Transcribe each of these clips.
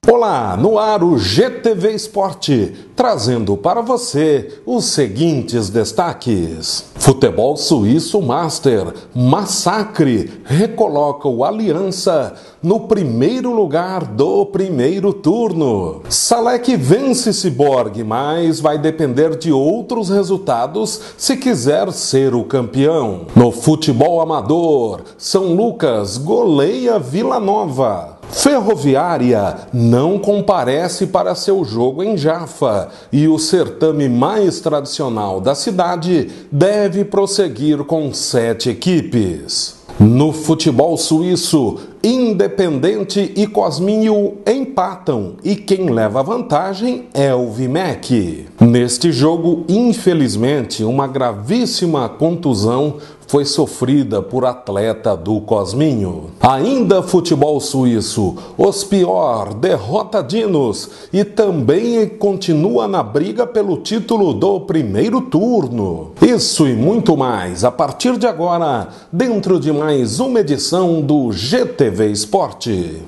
Olá, no ar o GTV Esporte, trazendo para você os seguintes destaques. Futebol Suíço Master, massacre, recoloca o Aliança no primeiro lugar do primeiro turno. Salek vence Cyborg, mas vai depender de outros resultados se quiser ser o campeão. No futebol amador, São Lucas goleia Vila Nova. Ferroviária não comparece para seu jogo em Jaffa e o certame mais tradicional da cidade deve prosseguir com 7 equipes. No futebol suíço, Independente e Cosminho empatam e quem leva vantagem é o Vimec. Neste jogo, infelizmente, uma gravíssima contusão foi sofrida por atleta do Cosminho. Ainda futebol suíço, Ospior derrota Dinos e também continua na briga pelo título do primeiro turno. Isso e muito mais a partir de agora, dentro de mais uma edição do GTV Esporte.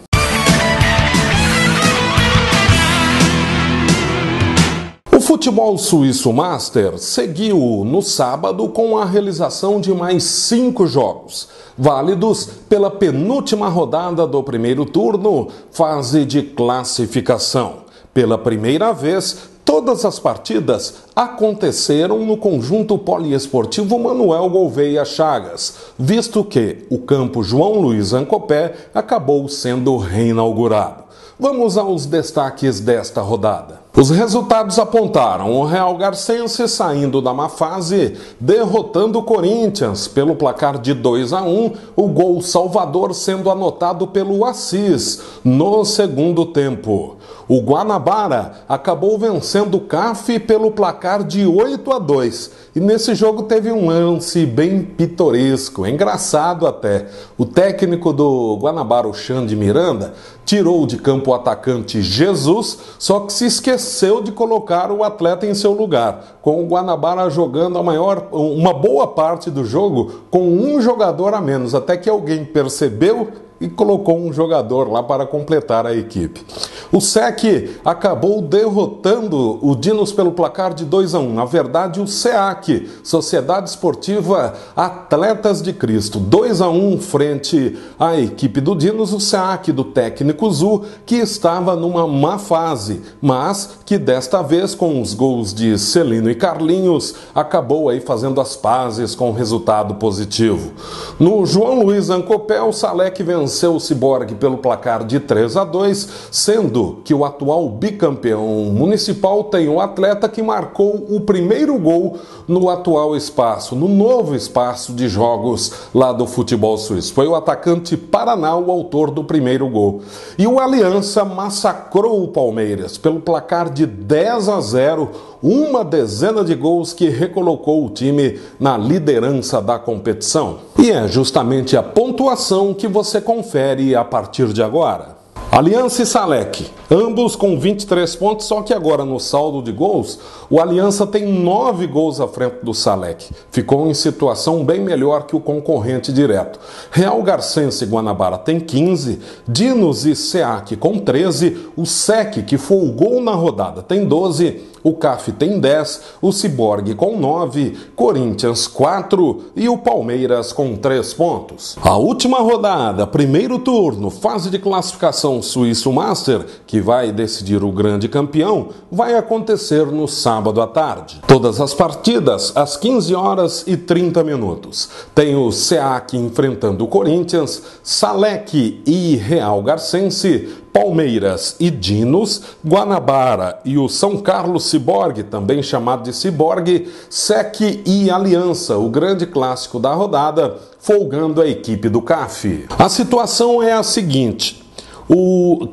O futebol suíço Master seguiu no sábado com a realização de mais 5 jogos, válidos pela penúltima rodada do primeiro turno, fase de classificação. Pela primeira vez, todas as partidas aconteceram no conjunto poliesportivo Manuel Gouveia Chagas, visto que o campo João Luiz Ancopé acabou sendo reinaugurado. Vamos aos destaques desta rodada. Os resultados apontaram o Real Garcense saindo da má fase, derrotando o Corinthians pelo placar de 2-1, o gol salvador sendo anotado pelo Assis no segundo tempo. O Guanabara acabou vencendo o CAF pelo placar de 8-2 e nesse jogo teve um lance bem pitoresco, engraçado até. O técnico do Guanabara, o Xande Miranda, tirou de campo o atacante Jesus, só que se esqueceu de colocar o atleta em seu lugar, com o Guanabara jogando uma boa parte do jogo com um jogador a menos, até que alguém percebeu e colocou um jogador lá para completar a equipe. O SEC acabou derrotando o Dinos pelo placar de 2-1. Na verdade, o SEAC, Sociedade Esportiva Atletas de Cristo, 2-1 frente à equipe do Dinos, o SEAC do técnico Zu, que estava numa má fase, mas que desta vez, com os gols de Celino e Carlinhos, acabou aí fazendo as pazes com resultado positivo. No João Luiz Ancopé, o Salek venceu o Cyborg pelo placar de 3-2, sendo que o atual bicampeão municipal tem um atleta que marcou o primeiro gol no atual espaço, no novo espaço de jogos lá do futebol suíço. Foi o atacante Paraná o autor do primeiro gol. E o Aliança massacrou o Palmeiras pelo placar de 10-0, uma dezena de gols que recolocou o time na liderança da competição. E é justamente a pontuação que você confere a partir de agora. Aliança e Salek, ambos com 23 pontos, só que agora no saldo de gols, o Aliança tem 9 gols à frente do Salek. Ficou em situação bem melhor que o concorrente direto. Real Garcense e Guanabara tem 15, Dinos e SEAC com 13, o SEC, que folgou na rodada, tem 12, o CAF tem 10, o Cyborg com 9, Corinthians 4 e o Palmeiras com 3 pontos. A última rodada, primeiro turno, fase de classificação Suíço Master, que vai decidir o grande campeão, vai acontecer no sábado à tarde. Todas as partidas às 15h30. Tem o SEAC enfrentando o Corinthians, Salek e Real Garcense, Palmeiras e Dinos, Guanabara e o São Carlos Cyborg, também chamado de Cyborg, SEC e Aliança, o grande clássico da rodada, folgando a equipe do CAF. A situação é a seguinte: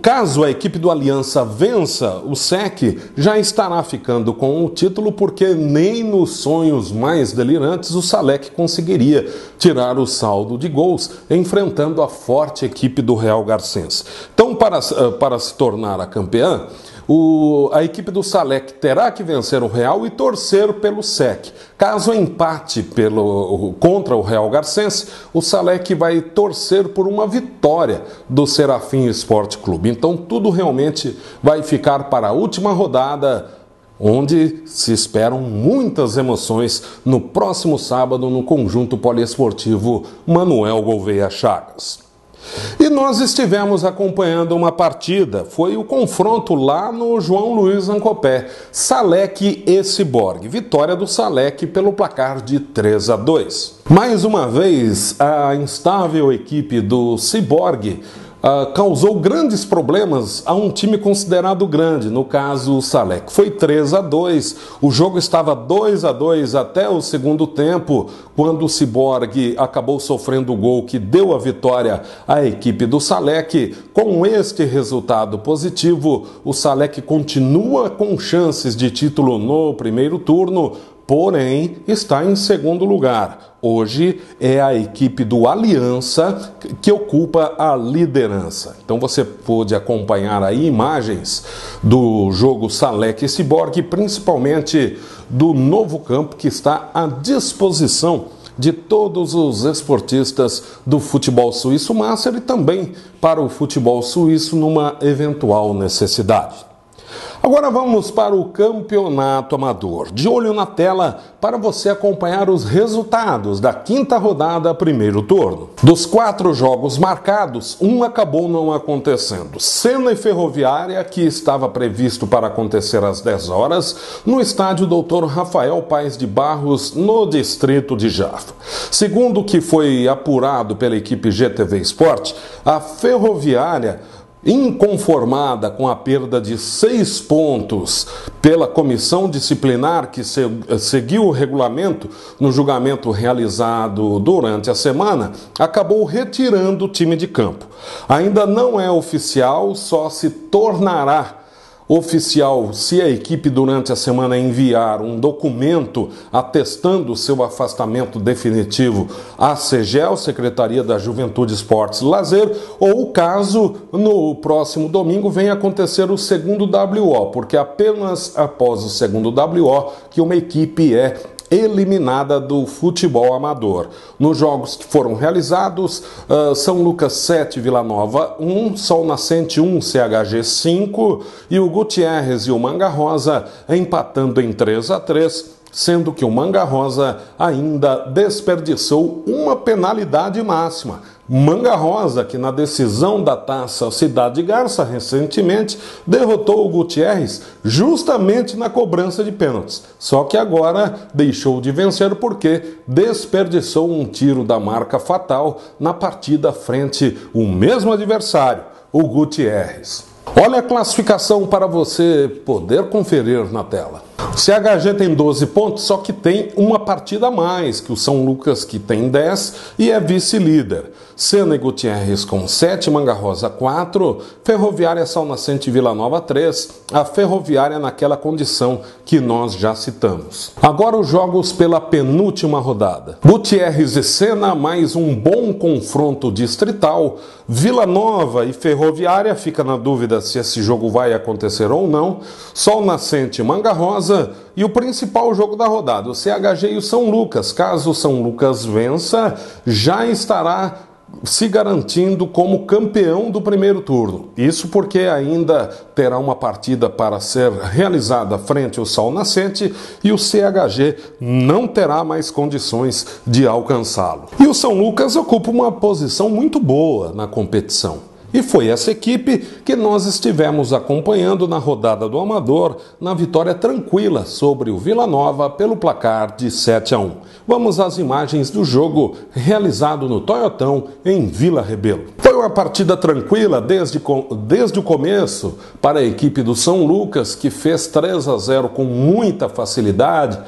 caso a equipe do Aliança vença, o SEC já estará ficando com o título, porque nem nos sonhos mais delirantes o Salek conseguiria tirar o saldo de gols enfrentando a forte equipe do Real Garcense. Então, para se tornar a campeã, a equipe do Salek terá que vencer o Real e torcer pelo SEC. Caso empate contra o Real Garcense, o Salek vai torcer por uma vitória do Serafim Esporte Clube. Então tudo realmente vai ficar para a última rodada, onde se esperam muitas emoções no próximo sábado no Conjunto Poliesportivo Manuel Gouveia Chagas. E nós estivemos acompanhando uma partida, foi o confronto lá no João Luiz Ancopé, Salek e Ciborgue, vitória do Salek pelo placar de 3-2. Mais uma vez, a instável equipe do Ciborgue causou grandes problemas a um time considerado grande, no caso o Salek. Foi 3-2, o jogo estava 2-2 até o segundo tempo, quando o Ciborgue acabou sofrendo o gol que deu a vitória à equipe do Salek. Com este resultado positivo, o Salek continua com chances de título no primeiro turno, porém está em segundo lugar. Hoje é a equipe do Aliança que ocupa a liderança. Então você pôde acompanhar aí imagens do jogo Salek e Ciborgue, principalmente do novo campo que está à disposição de todos os esportistas do futebol suíço master e também para o futebol suíço numa eventual necessidade. Agora vamos para o campeonato amador. De olho na tela para você acompanhar os resultados da quinta rodada, primeiro turno. Dos 4 jogos marcados, um acabou não acontecendo. Sena e Ferroviária, que estava previsto para acontecer às 10 horas, no estádio Dr. Rafael Paes de Barros, no distrito de Jaffa. Segundo o que foi apurado pela equipe GTV Sport, a Ferroviária, inconformada com a perda de 6 pontos pela comissão disciplinar que seguiu o regulamento no julgamento realizado durante a semana, acabou retirando o time de campo. Ainda não é oficial, só se tornará oficial se a equipe durante a semana enviar um documento atestando seu afastamento definitivo à SEGEL, Secretaria da Juventude, Esportes e Lazer, ou caso no próximo domingo venha acontecer o segundo WO, porque apenas após o segundo WO que uma equipe é eliminada do futebol amador. Nos jogos que foram realizados, São Lucas 7, Vila Nova 1, Sol Nascente 1, CHG 5 e o Gutierrez e o Manga Rosa empatando em 3-3, sendo que o Manga Rosa ainda desperdiçou uma penalidade máxima. Manga Rosa, que na decisão da Taça Cidade de Garça recentemente derrotou o Gutierrez justamente na cobrança de pênaltis. Só que agora deixou de vencer porque desperdiçou um tiro da marca fatal na partida frente ao mesmo adversário, o Gutierrez. Olha a classificação para você poder conferir na tela. O CHG tem 12 pontos, só que tem uma partida a mais que o São Lucas, que tem 10 e é vice-líder. Sena e Gutierrez com 7, Manga Rosa 4, Ferroviária, Sol Nascente e Vila Nova 3, a Ferroviária naquela condição que nós já citamos. Agora os jogos pela penúltima rodada. Gutierrez e Sena, mais um bom confronto distrital. Vila Nova e Ferroviária, fica na dúvida se esse jogo vai acontecer ou não. Sol Nascente e Manga Rosa. E o principal jogo da rodada, o CHG e o São Lucas. Caso o São Lucas vença, já estará se garantindo como campeão do primeiro turno. Isso porque ainda terá uma partida para ser realizada frente ao Sol Nascente e o CHG não terá mais condições de alcançá-lo. E o São Lucas ocupa uma posição muito boa na competição. E foi essa equipe que nós estivemos acompanhando na rodada do Amador, na vitória tranquila sobre o Vila Nova pelo placar de 7-1. Vamos às imagens do jogo realizado no Toyotão, em Vila Rebelo. Foi uma partida tranquila desde o começo para a equipe do São Lucas, que fez 3-0 com muita facilidade.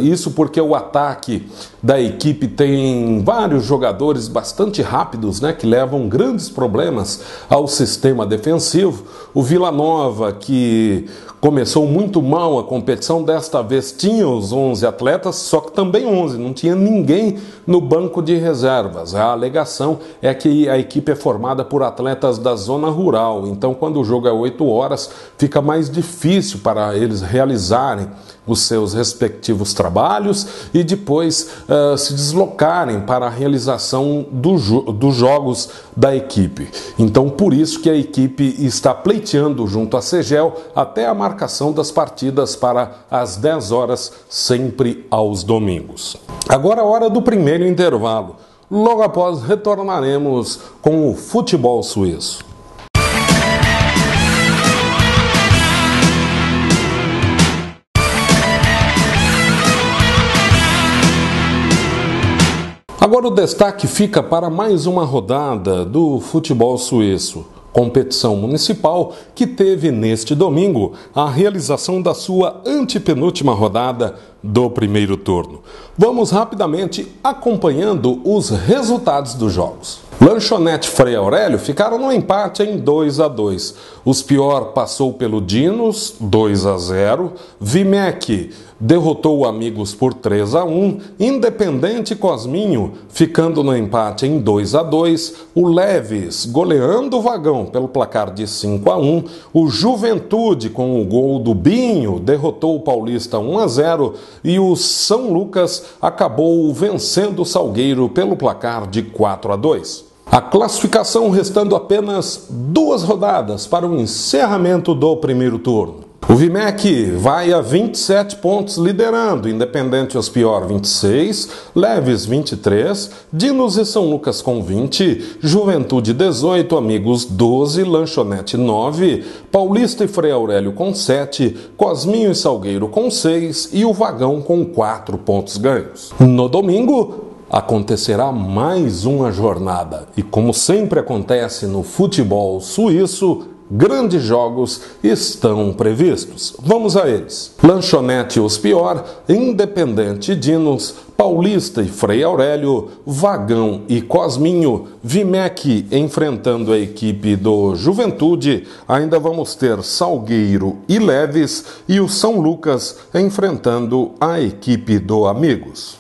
Isso porque o ataque da equipe tem vários jogadores bastante rápidos, né, que levam grandes problemas ao sistema defensivo. O Vila Nova, que começou muito mal a competição, desta vez tinha os 11 atletas, só que também 11, não tinha ninguém no banco de reservas. A alegação é que a equipe é formada por atletas da zona rural, então quando o jogo é 8 horas, fica mais difícil para eles realizarem os seus respectivos trabalhos e depois se deslocarem para a realização dos jogos da equipe. Então, por isso que a equipe está pleiteando junto à Segel até a marcação das partidas para as 10 horas, sempre aos domingos. Agora a hora do primeiro intervalo. Logo após, retornaremos com o futebol suíço. Agora o destaque fica para mais uma rodada do futebol suíço, competição municipal que teve neste domingo a realização da sua antepenúltima rodada do primeiro turno. Vamos rapidamente acompanhando os resultados dos jogos. Lanchonete Frei Aurélio ficaram no empate em 2-2. Os Pior passou pelo Dinos 2-0. Vimec derrotou o Amigos por 3-1. Independente Cosminho ficando no empate em 2-2. O Leves goleando o Vagão pelo placar de 5-1. O Juventude com o gol do Binho derrotou o Paulista 1-0. E o São Lucas acabou vencendo o Salgueiro pelo placar de 4-2. A classificação restando apenas 2 rodadas para o encerramento do primeiro turno. O Vimec vai a 27 pontos liderando, Independente Ospior 26, Leves 23, Dinos e São Lucas com 20, Juventude 18, Amigos 12, Lanchonete 9, Paulista e Frei Aurélio com 7, Cosminho e Salgueiro com 6 e o Vagão com 4 pontos ganhos. No domingo acontecerá mais uma jornada e, como sempre acontece no futebol suíço, grandes jogos estão previstos. Vamos a eles. Lanchonete Ospior, Independente Dinos, Paulista e Frei Aurélio, Vagão e Cosminho, Vimec enfrentando a equipe do Juventude, ainda vamos ter Salgueiro e Leves e o São Lucas enfrentando a equipe do Amigos.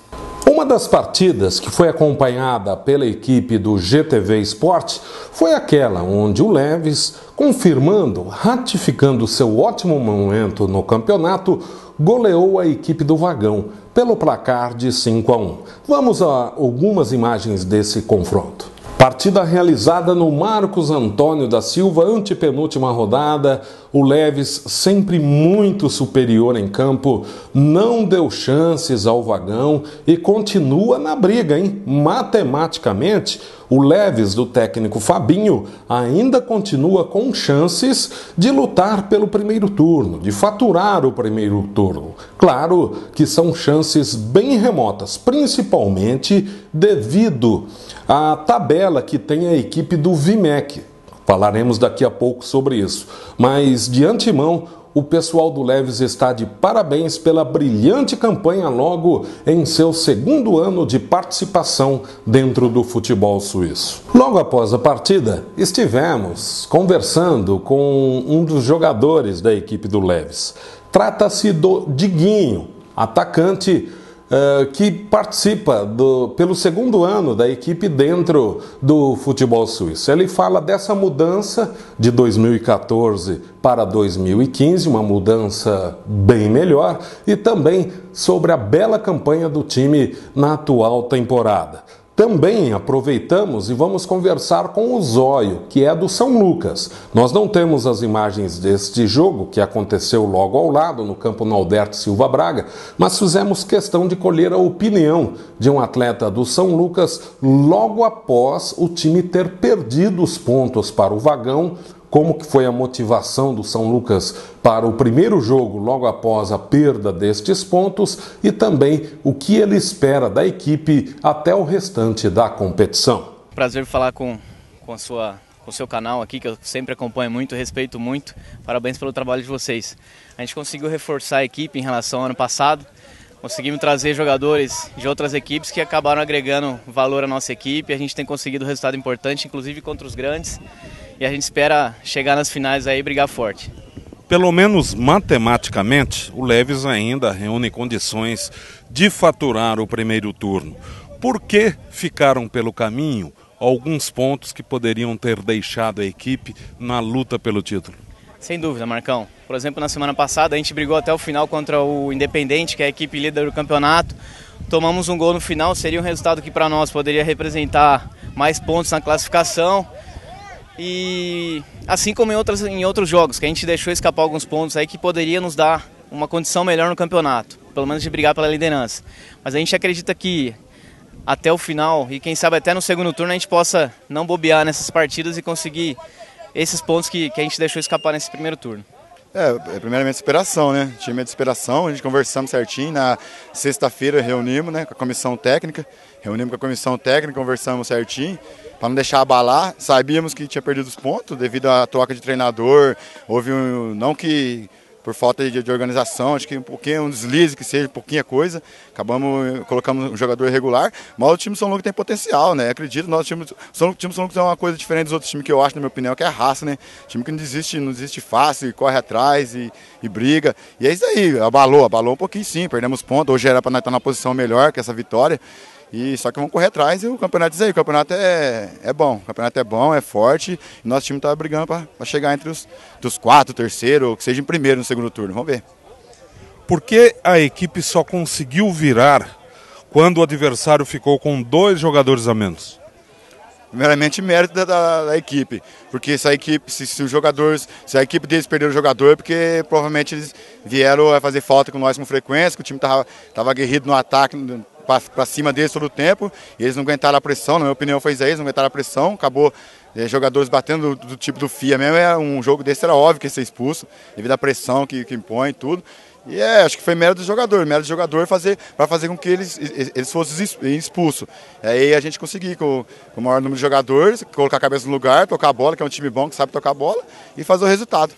Uma das partidas que foi acompanhada pela equipe do GTV Sport foi aquela onde o Leves, confirmando, ratificando seu ótimo momento no campeonato, goleou a equipe do Vagão pelo placar de 5-1. Vamos a algumas imagens desse confronto. Partida realizada no Marcos Antônio da Silva, antepenúltima rodada. O Leves, sempre muito superior em campo, não deu chances ao Vagão e continua na briga, hein? Matematicamente, o Leves do técnico Fabinho ainda continua com chances de lutar pelo primeiro turno, de faturar o primeiro turno. Claro que são chances bem remotas, principalmente devido à tabela que tem a equipe do Vimec. Falaremos daqui a pouco sobre isso. Mas, de antemão, o pessoal do Leves está de parabéns pela brilhante campanha logo em seu segundo ano de participação dentro do futebol suíço. Logo após a partida, estivemos conversando com um dos jogadores da equipe do Leves. Trata-se do Diguinho, atacante que participa pelo segundo ano da equipe dentro do futebol suíço. Ele fala dessa mudança de 2014 para 2015, uma mudança bem melhor, e também sobre a bela campanha do time na atual temporada. Também aproveitamos e vamos conversar com o Zóio, que é do São Lucas. Nós não temos as imagens deste jogo, que aconteceu logo ao lado, no campo Nalberto Silva Braga, mas fizemos questão de colher a opinião de um atleta do São Lucas logo após o time ter perdido os pontos para o Vagão. Como que foi a motivação do São Lucas para o primeiro jogo logo após a perda destes pontos e também o que ele espera da equipe até o restante da competição. Prazer falar com o seu canal aqui, que eu sempre acompanho muito, respeito muito. Parabéns pelo trabalho de vocês. A gente conseguiu reforçar a equipe em relação ao ano passado. Conseguimos trazer jogadores de outras equipes que acabaram agregando valor à nossa equipe. A gente tem conseguido resultado importante, inclusive contra os grandes. E a gente espera chegar nas finais aí e brigar forte. Pelo menos matematicamente, o Leves ainda reúne condições de faturar o primeiro turno. Por que ficaram pelo caminho alguns pontos que poderiam ter deixado a equipe na luta pelo título? Sem dúvida, Marcão. Por exemplo, na semana passada a gente brigou até o final contra o Independente, que é a equipe líder do campeonato. Tomamos um gol no final, seria um resultado que para nós poderia representar mais pontos na classificação. E assim como em outros jogos, que a gente deixou escapar alguns pontos aí que poderia nos dar uma condição melhor no campeonato, pelo menos de brigar pela liderança. Mas a gente acredita que até o final, e quem sabe até no segundo turno, a gente possa não bobear nessas partidas e conseguir esses pontos que a gente deixou escapar nesse primeiro turno. Primeiramente esperação, né? O time é de esperação, a gente conversamos certinho, na sexta-feira reunimos, né, com a comissão técnica, conversamos certinho, para não deixar abalar. Sabíamos que tinha perdido os pontos devido à troca de treinador, houve não que por falta de organização, acho que um deslize, que seja pouquinha coisa, colocamos um jogador irregular, mas o time São Lucas tem potencial, né? Acredito, nosso time São Lucas é uma coisa diferente dos outros times que eu acho, na minha opinião, que é a raça, né? Time que não desiste fácil, corre atrás e briga. E é isso aí, abalou um pouquinho sim, perdemos pontos, hoje era para nós estar na posição melhor que essa vitória. E só que vamos correr atrás e o campeonato diz aí, o campeonato é bom, o campeonato é bom, é forte, e nosso time está brigando para chegar entre os 4, terceiro, ou que seja em primeiro no segundo turno, vamos ver. Por que a equipe só conseguiu virar quando o adversário ficou com 2 jogadores a menos? Primeiramente mérito da equipe, porque se a equipe deles perdeu o jogador, porque provavelmente eles vieram a fazer falta com nós com frequência, que o time estava aguerrido no ataque, para cima deles todo o tempo, e eles não aguentaram a pressão, na minha opinião foi isso aí, eles não aguentaram a pressão, acabou jogadores batendo do tipo do FIA mesmo, um jogo desse era óbvio que ia ser expulso, devido à pressão que impõe e tudo. E acho que foi mérito do jogador para fazer com que eles fossem expulsos. Aí a gente conseguiu, com o maior número de jogadores, colocar a cabeça no lugar, tocar a bola, que é um time bom que sabe tocar a bola, e fazer o resultado.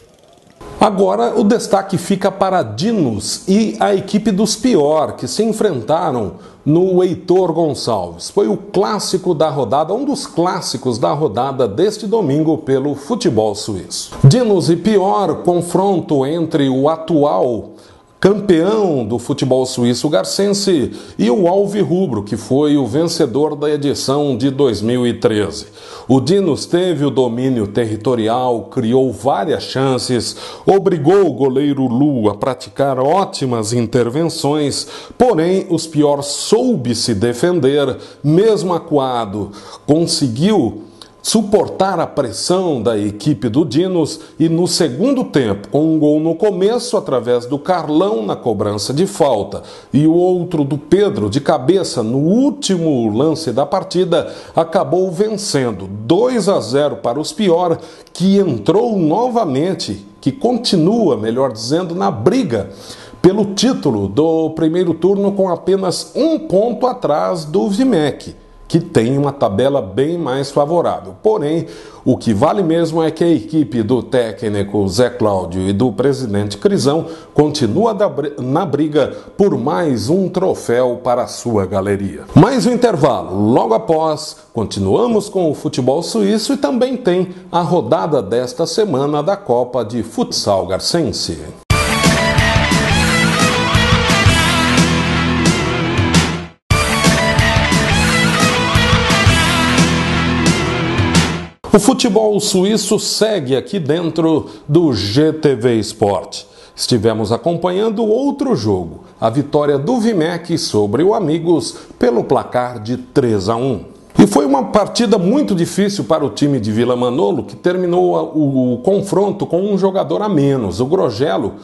Agora o destaque fica para Dinos e a equipe dos Pior, que se enfrentaram no Heitor Gonçalves. Foi o clássico da rodada, um dos clássicos da rodada deste domingo pelo futebol suíço. Dinos e Pior, confronto entre o atual campeão do futebol suíço Garcense e o Alvirrubro, que foi o vencedor da edição de 2013. O Dinos teve o domínio territorial, criou várias chances, obrigou o goleiro Lu a praticar ótimas intervenções, porém os Pior soube se defender, mesmo acuado, conseguiu suportar a pressão da equipe do Dinos e no segundo tempo, com um gol no começo através do Carlão na cobrança de falta e o outro do Pedro de cabeça no último lance da partida, acabou vencendo 2-0 para os Pior, que entrou novamente, que continua, melhor dizendo, na briga pelo título do primeiro turno com apenas 1 ponto atrás do Vimec, que tem uma tabela bem mais favorável. Porém, o que vale mesmo é que a equipe do técnico Zé Cláudio e do presidente Crisão continua na briga por mais um troféu para a sua galeria. Mais um intervalo. Logo após, continuamos com o futebol suíço e também tem a rodada desta semana da Copa de Futsal Garcense. O futebol suíço segue aqui dentro do GTV Sport. Estivemos acompanhando outro jogo, a vitória do Vimec sobre o Amigos pelo placar de 3-1. E foi uma partida muito difícil para o time de Vila Manolo, que terminou o confronto com um jogador a menos. O Grogelo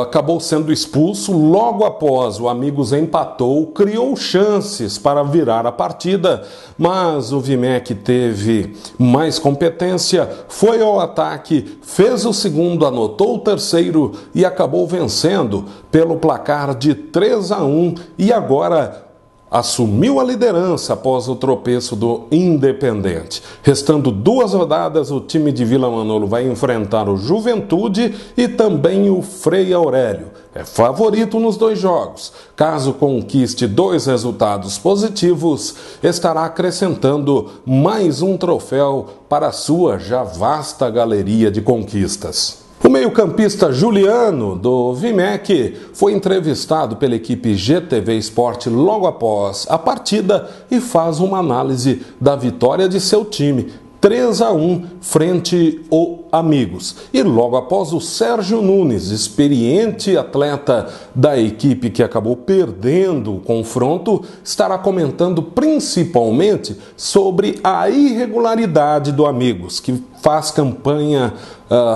acabou sendo expulso logo após o Amigos empatou, criou chances para virar a partida, mas o Vimec teve mais competência, foi ao ataque, fez o segundo, anotou o terceiro e acabou vencendo pelo placar de 3-1 e agora assumiu a liderança após o tropeço do Independente. Restando 2 rodadas, o time de Vila Manolo vai enfrentar o Juventude e também o Frei Aurélio. É favorito nos 2 jogos. Caso conquiste 2 resultados positivos, estará acrescentando mais um troféu para a sua já vasta galeria de conquistas. O meio-campista Juliano, do Vimec, foi entrevistado pela equipe GTV Esporte logo após a partida e faz uma análise da vitória de seu time, 3-1 frente ao Amigos. E logo após, o Sérgio Nunes, experiente atleta da equipe que acabou perdendo o confronto, estará comentando principalmente sobre a irregularidade do Amigos, que faz campanha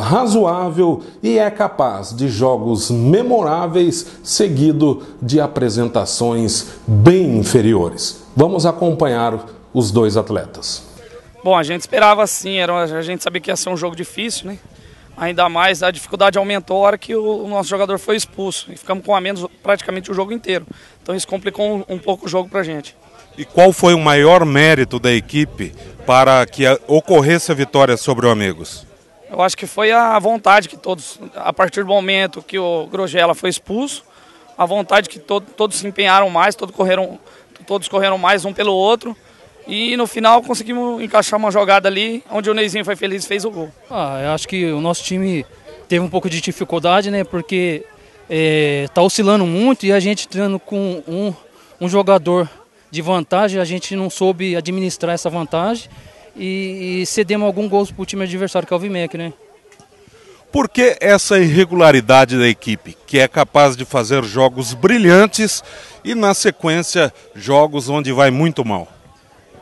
razoável e é capaz de jogos memoráveis seguido de apresentações bem inferiores. Vamos acompanhar os 2 atletas. Bom, a gente esperava assim, a gente sabia que ia ser um jogo difícil, né? Ainda mais a dificuldade aumentou a hora que o nosso jogador foi expulso. E ficamos com a menos praticamente o jogo inteiro. Então isso complicou um pouco o jogo pra gente. E qual foi o maior mérito da equipe para que ocorresse a vitória sobre o Amigos? Eu acho que foi a vontade que todos, a partir do momento que o Grosgela foi expulso, a vontade que todos se empenharam mais, todos correram mais um pelo outro. E no final conseguimos encaixar uma jogada ali, onde o Neizinho foi feliz e fez o gol. Eu acho que o nosso time teve um pouco de dificuldade, né? Porque tá oscilando muito e a gente treinando com um jogador de vantagem, a gente não soube administrar essa vantagem e cedemos alguns gols para o time adversário, que é o Vimec, né? Por que essa irregularidade da equipe, que é capaz de fazer jogos brilhantes e na sequência jogos onde vai muito mal?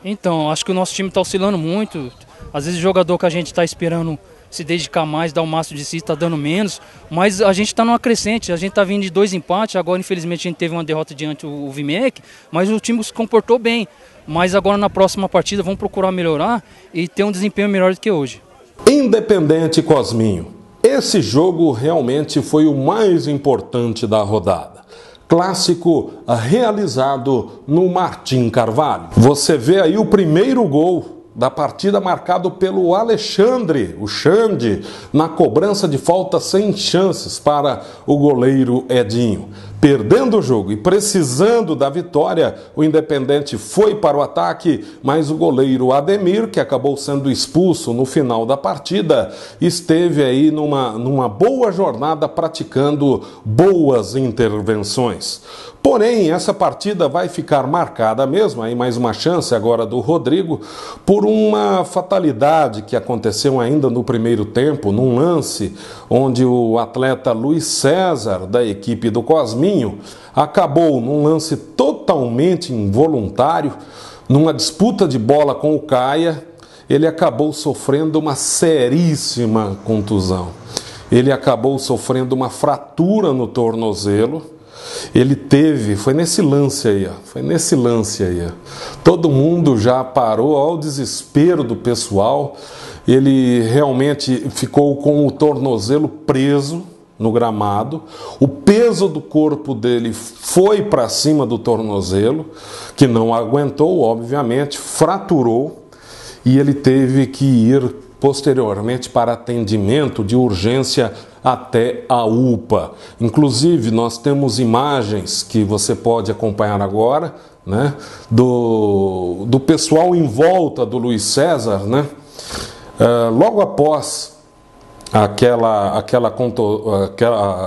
Então, acho que o nosso time está oscilando muito. Às vezes o jogador que a gente está esperando se dedicar mais, dar o máximo de si, está dando menos. Mas a gente está numa crescente, a gente está vindo de 2 empates. Agora, infelizmente, a gente teve uma derrota diante do Vimec, mas o time se comportou bem. Mas agora, na próxima partida, vamos procurar melhorar e ter um desempenho melhor do que hoje. Independente Cosminho. Esse jogo realmente foi o mais importante da rodada. Clássico realizado no Martim Carvalho. Você vê aí o primeiro gol da partida marcado pelo Alexandre, o Xande, na cobrança de falta sem chances para o goleiro Edinho. Perdendo o jogo e precisando da vitória, o Independente foi para o ataque, mas o goleiro Ademir, que acabou sendo expulso no final da partida, esteve aí numa boa jornada praticando boas intervenções. Porém, essa partida vai ficar marcada mesmo, aí mais uma chance agora do Rodrigo, por uma fatalidade que aconteceu ainda no primeiro tempo, num lance onde o atleta Luiz César, da equipe do Cosminho, acabou num lance totalmente involuntário, numa disputa de bola com o Caia, ele acabou sofrendo uma seríssima contusão. Ele acabou sofrendo uma fratura no tornozelo. Ele teve, foi nesse lance aí. Todo mundo já parou ao desespero do pessoal. Ele realmente ficou com o tornozelo preso no gramado. O peso do corpo dele foi para cima do tornozelo, que não aguentou, obviamente, fraturou, e ele teve que ir posteriormente para atendimento de urgência até a UPA. Inclusive, nós temos imagens que você pode acompanhar agora, né, do pessoal em volta do Luiz César, né, logo após aquela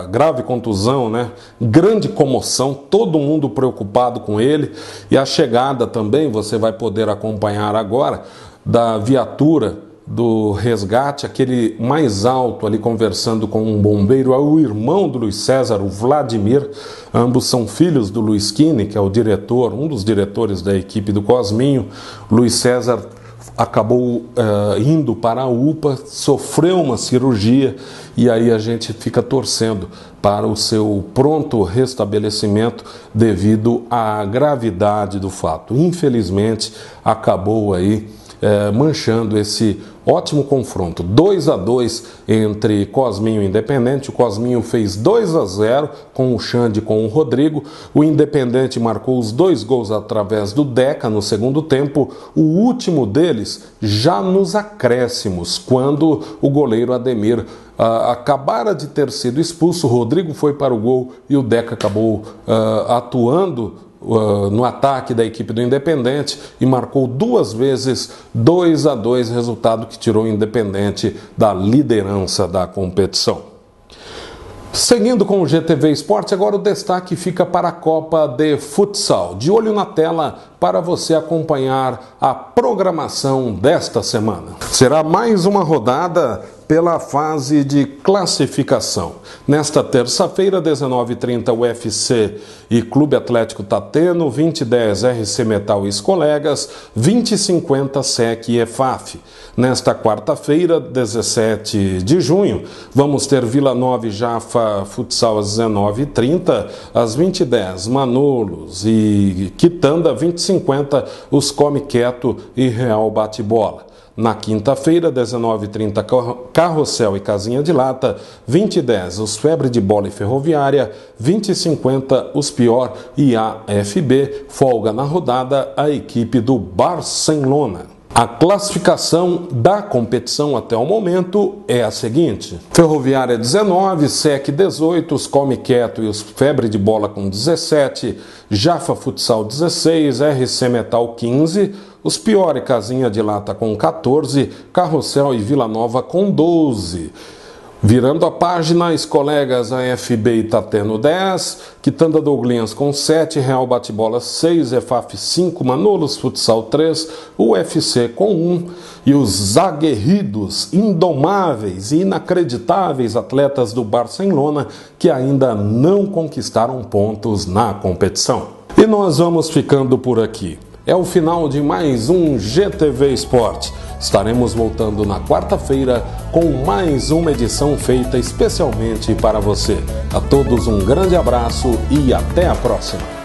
grave contusão, né, grande comoção, todo mundo preocupado com ele, e a chegada também, você vai poder acompanhar agora, da viatura do resgate, aquele mais alto ali conversando com um bombeiro, é o irmão do Luiz César, o Vladimir. Ambos são filhos do Luiz Kine, que é o diretor, um dos diretores da equipe do Cosminho. Luiz César acabou indo para a UPA, sofreu uma cirurgia, e aí a gente fica torcendo para o seu pronto restabelecimento devido à gravidade do fato. Infelizmente, acabou aí manchando esse ótimo confronto. 2-2 entre Cosminho e Independente. O Cosminho fez 2-0 com o Xande e com o Rodrigo. O Independente marcou os 2 gols através do Deca no segundo tempo. O último deles já nos acréscimos, quando o goleiro Ademir acabara de ter sido expulso. O Rodrigo foi para o gol e o Deca acabou atuando no ataque da equipe do Independente e marcou 2 vezes. 2-2, resultado que tirou o Independente da liderança da competição. Seguindo com o GTV Esporte, agora o destaque fica para a Copa de Futsal. De olho na tela para você acompanhar a programação desta semana. Será mais uma rodada pela fase de classificação. Nesta terça-feira, 19h30, UFC e Clube Atlético Tateno, 20h10, RC Metal e Colegas, 20h50, SEC e EFAF. Nesta quarta-feira, 17 de junho, vamos ter Vila Nova e Jafa Futsal às 19h30, às 20h10, Manolos e Quitanda, 20h50, os Come Quieto e Real Bate-Bola. Na quinta-feira, 19h30, Carrossel e Casinha de Lata, 20h10, os Febre de Bola e Ferroviária, 20h50, os Pior e AFB. Folga na rodada a equipe do Barcelona. A classificação da competição até o momento é a seguinte: Ferroviária 19, SEC 18, os Come Quieto e os Febre de Bola com 17, Jafa Futsal 16, RC Metal 15, os Pior e Casinha de Lata com 14, Carrossel e Vila Nova com 12. Virando a página, as Colegas AFB e Tateno 10, Quitanda Douglinhas com 7, Real Bate-Bola 6, EFAF 5, Manolos Futsal 3, UFC com 1 e os aguerridos, indomáveis e inacreditáveis atletas do Barcelona que ainda não conquistaram pontos na competição. E nós vamos ficando por aqui. É o final de mais um GTV Esporte. Estaremos voltando na quarta-feira com mais uma edição feita especialmente para você. A todos um grande abraço e até a próxima.